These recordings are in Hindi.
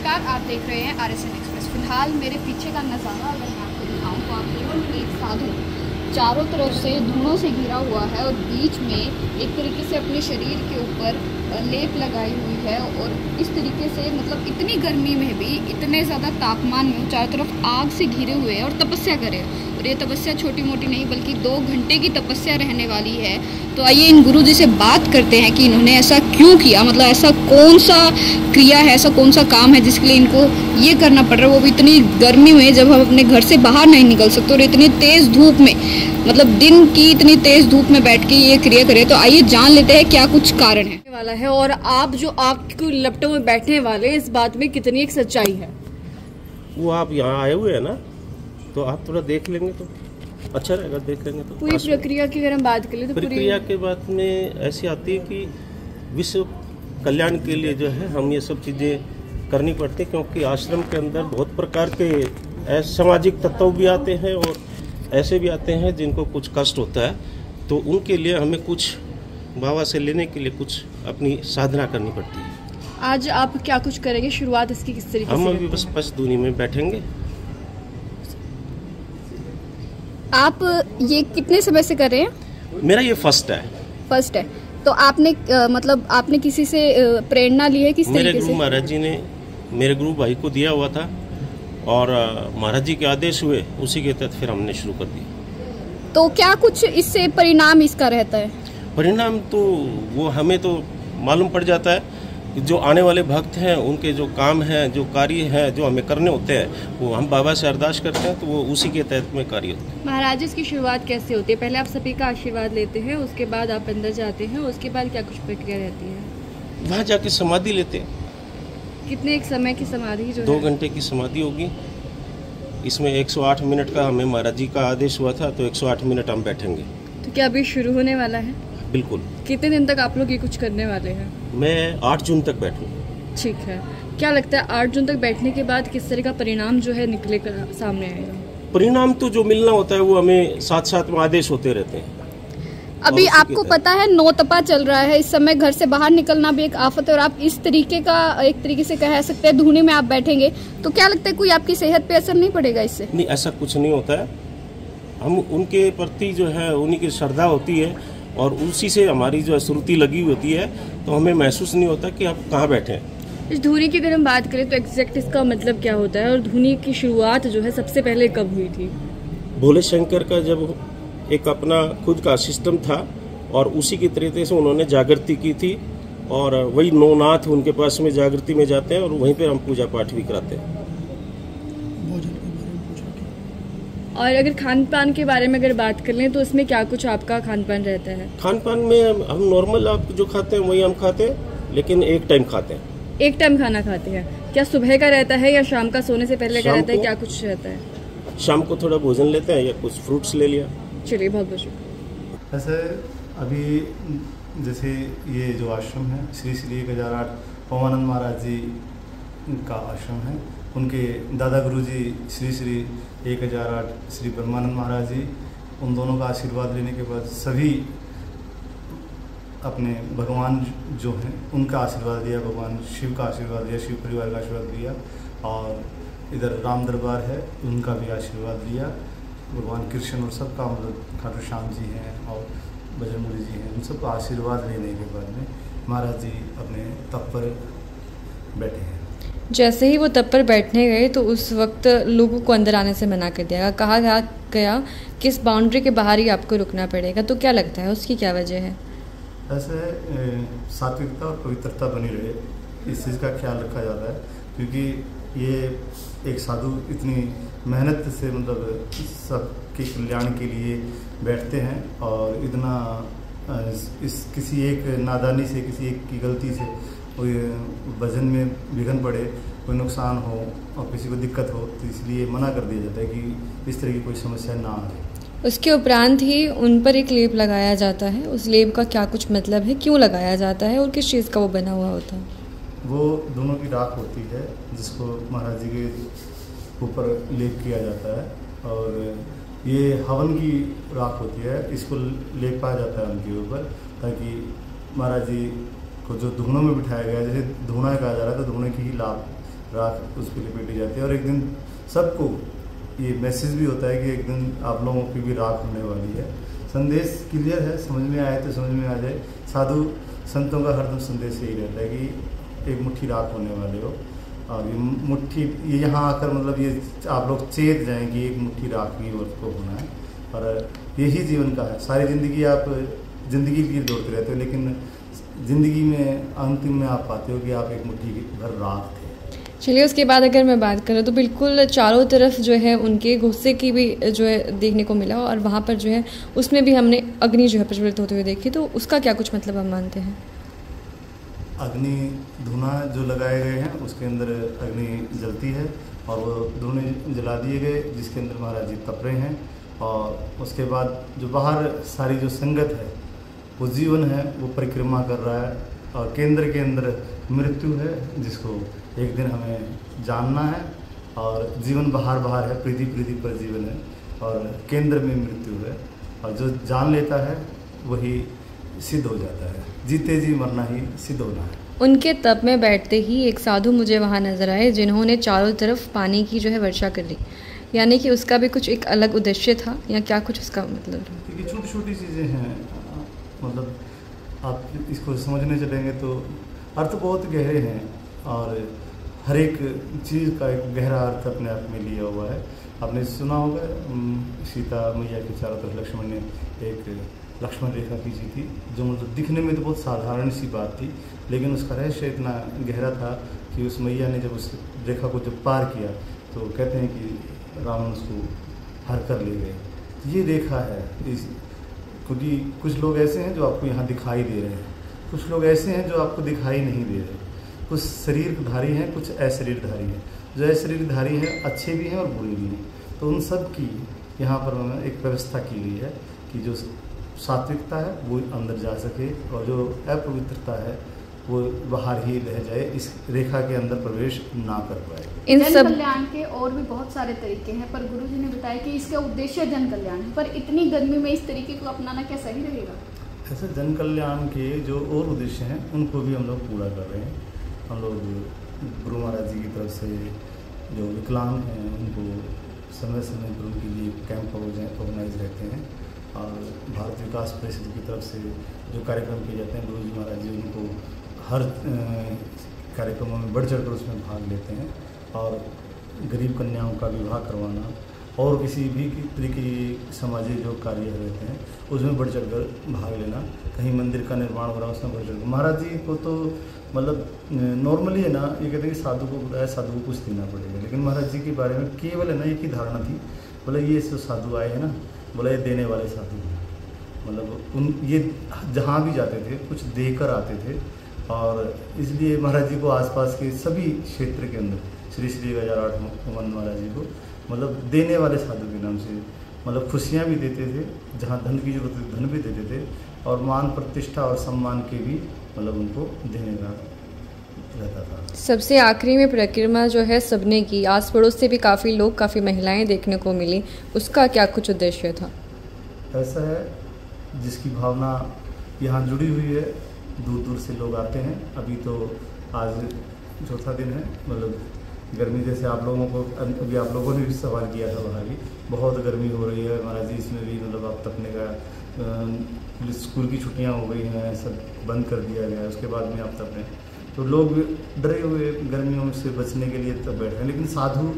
नमस्कार, आप देख रहे हैं RSN एक्सप्रेस। फिलहाल मेरे पीछे का नज़ारा अगर मैं आपको दिखाऊं तो आप केवल एक साधु चारों तरफ से धुआं से घिरा हुआ है और बीच में एक तरीके से अपने शरीर के ऊपर लेप लगाई हुई है और इस तरीके से मतलब इतनी गर्मी में भी इतने ज़्यादा तापमान में चारों तरफ आग से घिरे हुए हैं और तपस्या करे। और ये तपस्या छोटी मोटी नहीं बल्कि 2 घंटे की तपस्या रहने वाली है। तो आइए इन गुरुजी से बात करते हैं कि इन्होंने ऐसा क्यों किया, मतलब ऐसा कौन सा क्रिया है, ऐसा कौन सा काम है जिसके लिए इनको ये करना पड़ रहा है, वो भी इतनी गर्मी में जब हम अपने घर से बाहर नहीं निकल सकते और इतनी तेज़ धूप में, मतलब दिन की इतनी तेज़ धूप में बैठ के ये क्रिया करे। तो आइए जान लेते हैं क्या कुछ कारण है वाला है और आप जो आपको लपटों में बैठने वाले इस बात में कितनी एक सच्चाई है। वो आप यहाँ आए हुए हैं ना, तो आप थोड़ा देख लेंगे तो अच्छा रहेगा। देख लेंगे तो पूरी प्रक्रिया की अगर हम बात करें तो प्रक्रिया के बाद में ऐसी आती है कि विश्व कल्याण के लिए जो है हम ये सब चीज़ें करनी पड़ती है, क्योंकि आश्रम के अंदर बहुत प्रकार के सामाजिक तत्व भी आते हैं और ऐसे भी आते हैं जिनको कुछ कष्ट होता है, तो उनके लिए हमें कुछ बाबा से लेने के लिए कुछ अपनी साधना करनी पड़ती है। आज आप क्या कुछ करेंगे, शुरुआत इसकी किस तरीके से? हम अभी बस पशदूनी में बैठेंगे। आप ये कितने समय से कर रहे हैं? मेरा ये फर्स्ट है। तो आपने मतलब आपने किसी से प्रेरणा ली है किस तरीके से? मेरे गुरु महाराज जी ने मेरे गुरु भाई को दिया हुआ था और महाराज जी के आदेश हुए, उसी के तहत फिर हमने शुरू कर दिया। तो क्या कुछ इससे परिणाम इसका रहता है? परिणाम तो वो हमें तो मालूम पड़ जाता है कि जो आने वाले भक्त हैं उनके जो काम हैं, जो कार्य हैं, जो हमें करने होते हैं, वो हम बाबा से अरदास करते हैं तो वो उसी के तहत में कार्य होते हैं। महाराज इसकी शुरुआत कैसे होती है? पहले आप सभी का आशीर्वाद लेते हैं, उसके बाद आप अंदर जाते हैं, उसके बाद क्या कुछ प्रक्रिया रहती है? वहाँ जाके समाधि लेते हैं। कितने एक समय की समाधि? जो 2 घंटे की समाधि होगी। इसमें 108 मिनट का हमें महाराज जी का आदेश हुआ था, तो 108 मिनट हम बैठेंगे। तो क्या अभी शुरू होने वाला है? बिल्कुल। कितने दिन तक आप लोग ये कुछ करने वाले हैं? मैं 8 जून तक बैठूंगा। ठीक है। क्या लगता है 8 जून तक बैठने के बाद किस तरह का परिणाम जो है निकले कर सामने आएगा? परिणाम तो जो मिलना होता है वो हमें साथ साथ में आदेश होते रहते हैं। अभी आपको पता है 9 तपा चल रहा है, इस समय घर से बाहर निकलना भी एक आफत है और आप इस तरीके का एक तरीके से कह सकते हैं धुने में आप बैठेंगे, तो क्या लगता है कोई आपकी सेहत पे असर नहीं पड़ेगा इससे? नहीं, ऐसा कुछ नहीं होता है। हम उनके प्रति जो है उन्हीं की श्रद्धा होती है और उसी से हमारी जो श्रुति लगी होती है, तो हमें महसूस नहीं होता कि आप कहाँ बैठे हैं। इस धुनी की अगर हम बात करें तो एग्जैक्ट इसका मतलब क्या होता है और धुनी की शुरुआत जो है सबसे पहले कब हुई थी? भोले शंकर का जब एक अपना खुद का सिस्टम था और उसी की तरीके से उन्होंने जागृति की थी और वही नौनाथ उनके पास में जागृति में जाते हैं और वहीं पर हम पूजा पाठ भी कराते हैं। और अगर खान पान के बारे में अगर बात कर लें तो इसमें क्या कुछ आपका खान पान रहता है? खान पान में हम नॉर्मल आप जो खाते हैं वही हम खाते हैं, लेकिन एक टाइम खाते हैं। एक टाइम खाना खाते हैं? क्या सुबह का रहता है या शाम का सोने से पहले का रहता है? क्या कुछ रहता है? शाम को थोड़ा भोजन लेते हैं या कुछ फ्रूट्स ले लिया। चलिए, बहुत बहुत शुक्रिया। ऐसे अभी जैसे ये जो आश्रम है श्री श्री 1008 पवानंद महाराज जी का आश्रम है, उनके दादा गुरुजी श्री श्री 1008 श्री ब्रह्मानंद महाराज जी, उन दोनों का आशीर्वाद लेने के बाद सभी अपने भगवान जो हैं उनका आशीर्वाद लिया, भगवान शिव का आशीर्वाद लिया, शिव परिवार का आशीर्वाद लिया और इधर राम दरबार है उनका भी आशीर्वाद लिया, भगवान कृष्ण और सबका, मतलब खाटू श्याम जी हैं और बजरंगबली जी हैं, उन सबका आशीर्वाद लेने के बाद में महाराज जी अपने तप पर बैठे हैं। जैसे ही वो तब पर बैठने गए तो उस वक्त लोगों को अंदर आने से मना कर दिया कहा गया कि इस बाउंड्री के बाहर ही आपको रुकना पड़ेगा, तो क्या लगता है उसकी क्या वजह है? ऐसे सात्विकता और पवित्रता बनी रहे, इस चीज़ का ख्याल रखा जाता है, क्योंकि ये एक साधु इतनी मेहनत से मतलब सबके कल्याण के लिए बैठते हैं और इतना इस किसी एक नादानी से, किसी एक की गलती से कोई भजन में विघ्न पड़े, कोई नुकसान हो और किसी को दिक्कत हो, तो इसलिए मना कर दिया जाता है कि इस तरह की कोई समस्या ना आए। उसके उपरांत ही उन पर एक लेप लगाया जाता है। उस लेप का क्या कुछ मतलब है, क्यों लगाया जाता है और किस चीज़ का वो बना हुआ होता है? वो दोनों की राख होती है जिसको महाराज जी के ऊपर लेप किया जाता है और ये हवन की राख होती है, इसको लेप पाया जाता है उनके ऊपर, ताकि महाराज जी को जो धुनों में बिठाया गया है, जैसे धुना कहा जा रहा है तो धुने की ही राख उस पर लिपेटी जाती है और एक दिन सबको ये मैसेज भी होता है कि एक दिन आप लोगों की भी राख होने वाली है। संदेश क्लियर है, समझ में आए तो समझ में आ जाए। साधु संतों का हरदम संदेश यही रहता है कि एक मुट्ठी राख होने वाले हो, और ये मुट्ठी ये यहाँ आकर मतलब ये आप लोग चेत जाएं कि एक मुट्ठी राख भी को होना है, और यही जीवन का है। सारी ज़िंदगी आप ज़िंदगी के लिए दौड़ते रहते हो, लेकिन ज़िंदगी में अंतिम में आप पाते हो कि आप एक मुट्ठी भर राख थे। चलिए, उसके बाद अगर मैं बात करूँ तो बिल्कुल चारों तरफ जो है उनके गुस्से की भी जो है देखने को मिला, और वहाँ पर जो है उसमें भी हमने अग्नि जो है प्रज्वलित होते हुए देखी। तो उसका क्या कुछ मतलब हम मानते हैं? अग्नि धुना जो लगाए गए हैं उसके अंदर अग्नि जलती है, और वो धुने जला दिए गए जिसके अंदर महाराज जी तप रहे हैं। और उसके बाद जो बाहर सारी जो संगत है वो जीवन है वो परिक्रमा कर रहा है, और केंद्र के अंदर मृत्यु है जिसको एक दिन हमें जानना है। और जीवन बाहर बाहर है, प्रीति प्रीति पर जीवन है, और केंद्र में मृत्यु है, और जो जान लेता है वही सिद्ध हो जाता है। जीते जी मरना ही सिद्ध होना है। उनके तप में बैठते ही एक साधु मुझे वहाँ नजर आए जिन्होंने चारों तरफ पानी की जो है वर्षा कर दी, यानी कि उसका भी कुछ एक अलग उद्देश्य था, या क्या कुछ उसका मतलब? क्योंकि छोटी छोटी चीज़ें हैं, मतलब आप इसको समझने चलेंगे तो अर्थ बहुत गहरे हैं, और हर एक चीज़ का एक गहरा अर्थ अपने आप में लिया हुआ है। आपने सुना होगा सीता मैया के चारों तरफ लक्ष्मण ने एक लक्ष्मण रेखा खींची थी, जो मतलब दिखने में तो बहुत साधारण सी बात थी, लेकिन उसका रहस्य इतना गहरा था कि उस मैया ने जब उस रेखा को जब पार किया तो कहते हैं कि रावण उसको हर कर ले गए। ये रेखा है इस, क्योंकि कुछ लोग ऐसे हैं जो आपको यहाँ दिखाई दे रहे हैं, कुछ लोग ऐसे हैं जो आपको दिखाई नहीं दे रहे, कुछ शरीरधारी हैं, कुछ अशरीरधारी हैं। जो अशरीरधारी हैं अच्छे भी हैं और बुरे भी हैं, तो उन सब की यहाँ पर एक व्यवस्था की गई है कि जो सात्विकता है वो अंदर जा सके, और जो अपवित्रता है वो बाहर ही रह जाए, इस रेखा के अंदर प्रवेश ना कर पाए। इन जन कल्याण के और भी बहुत सारे तरीके हैं, पर गुरुजी ने बताया कि इसका उद्देश्य जन कल्याण है, पर इतनी गर्मी में इस तरीके को अपनाना क्या सही रहेगा? ऐसे जन कल्याण के जो और उद्देश्य हैं उनको भी हम लोग पूरा कर रहे हैं। हम लोग गुरु महाराज जी की तरफ से जो विकलांग हैं उनको समय समय पर उनके लिए कैंप ऑर्गेनाइज रहते हैं, और भारत विकास परिषद की तरफ से जो कार्यक्रम किए जाते हैं गुरु जी महाराज जी उनको हर कार्यक्रमों में बढ़ चढ़कर उसमें भाग लेते हैं। और गरीब कन्याओं का विवाह करवाना और किसी भी तरीके की सामाजिक जो कार्य रहते हैं उसमें बढ़ चढ़कर भाग लेना, कहीं मंदिर का निर्माण हो रहा है उसमें बढ़ चढ़कर। महाराज जी को तो मतलब नॉर्मली है ना, ये कहते हैं कि साधु को बुलाया साधु को कुछ देना पड़ेगा, लेकिन महाराज जी के बारे में केवल है ना एक ही धारणा थी, बोला ये जो साधु आए हैं ना, बोला ये देने वाले साधु हैं। मतलब उन ये जहाँ भी जाते थे कुछ देकर आते थे, और इसलिए महाराज जी को आसपास के सभी क्षेत्र के अंदर श्री श्री गजाराठ महाराज जी को मतलब देने वाले साधु के नाम से मतलब खुशियाँ भी देते थे, जहाँ धन की जरूरत थी धन भी देते थे, और मान प्रतिष्ठा और सम्मान के भी मतलब उनको देने का रहता था। सबसे आखिरी में परिक्रमा जो है सबने की, आस पड़ोस से भी काफ़ी लोग काफ़ी महिलाएं देखने को मिली, उसका क्या कुछ उद्देश्य था? ऐसा है जिसकी भावना यहाँ जुड़ी हुई है, दूर दूर से लोग आते हैं। अभी तो आज चौथा दिन है, मतलब गर्मी जैसे आप लोगों को अभी आप लोगों ने भी सवाल किया था वहाँ भी बहुत गर्मी हो रही है महाराज जी, इसमें भी मतलब आप तपने का स्कूल की छुट्टियाँ हो गई हैं, सब बंद कर दिया गया है, उसके बाद में आप तपने तो लोग डरे हुए गर्मियों से बचने के लिए तब बैठ रहे हैं, लेकिन साधु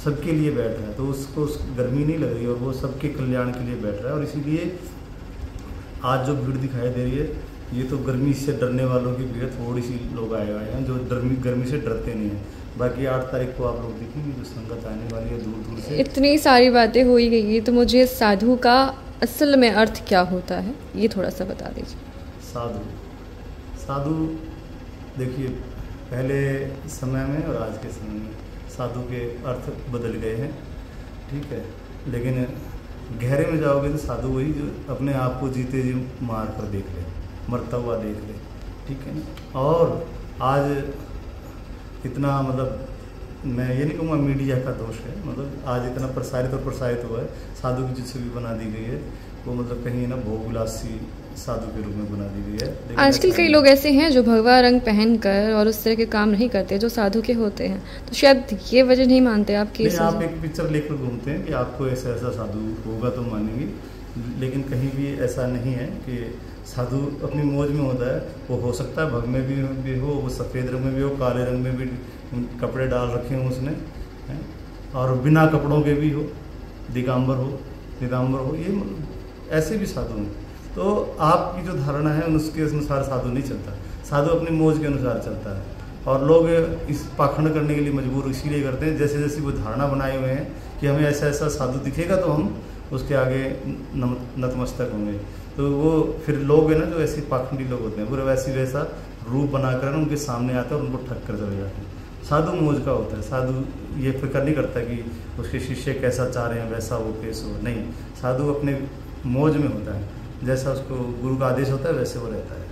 सबके लिए बैठ रहे हैं तो उसको गर्मी नहीं लग रही और वो सबके कल्याण के लिए बैठ रहा है। और इसीलिए आज जो भीड़ दिखाई दे रही है ये तो गर्मी से डरने वालों की भीड़, थोड़ी सी लोग आए हुए हैं जो गर्मी से डरते नहीं हैं। बाकी 8 तारीख को आप लोग देखेंगे जो संगत आने वाली है दूर दूर से। इतनी सारी बातें हो ही गई, तो मुझे साधु का असल में अर्थ क्या होता है ये थोड़ा सा बता दीजिए। साधु देखिए पहले समय में और आज के समय में साधु के अर्थ बदल गए हैं, ठीक है, लेकिन गहरे में जाओगे तो साधु वही जो अपने आप को जीते जी मार कर देख ले, मरता हुआ देख ले, ठीक है ना। और आज इतना मतलब मैं ये नहीं कहूँगा मीडिया का दोष है, मतलब आज इतना प्रसारित हुआ है, साधु की जो छवि बना दी गई है वो मतलब कहीं ना भोगविलासी साधु के रूप में बना दी गई है। लेकिन आजकल कई लोग ऐसे हैं जो भगवा रंग पहनकर और उस तरह के काम नहीं करते जो साधु के होते हैं, तो शायद ये वजह नहीं मानते आप कि आप एक पिक्चर लेकर घूमते हैं कि आपको ऐसा ऐसा साधु होगा तो मानेंगे, लेकिन कहीं भी ऐसा नहीं है कि साधु अपनी मौज में होता है। वो हो सकता है भग में भी हो, वो सफ़ेद रंग में भी हो, काले रंग में भी कपड़े डाल रखे हों उसने, और बिना कपड़ों के भी हो, दिगंबर हो, ये ऐसे भी साधु हैं। तो आपकी जो धारणा है उसके अनुसार साधु नहीं चलता, साधु अपनी मौज के अनुसार चलता है। और लोग इस पाखंड करने के लिए मजबूर इसीलिए करते हैं, जैसे जैसे वो धारणा बनाए हुए हैं कि हमें ऐसा ऐसा साधु दिखेगा तो हम उसके आगे नतमस्तक होंगे। तो वो फिर लोग है ना जो ऐसे पाखंडी लोग होते हैं, पूरा वैसा रूप बनाकर उनके सामने आते हैं और उनको ठग कर चले जाते हैं। साधु मौज का होता है, साधु ये फिक्र नहीं करता कि उसके शिष्य कैसा चाह रहे हैं वैसा वो पेश हो, नहीं, साधु अपने मौज में होता है, जैसा उसको गुरु का आदेश होता है वैसे वो रहता है।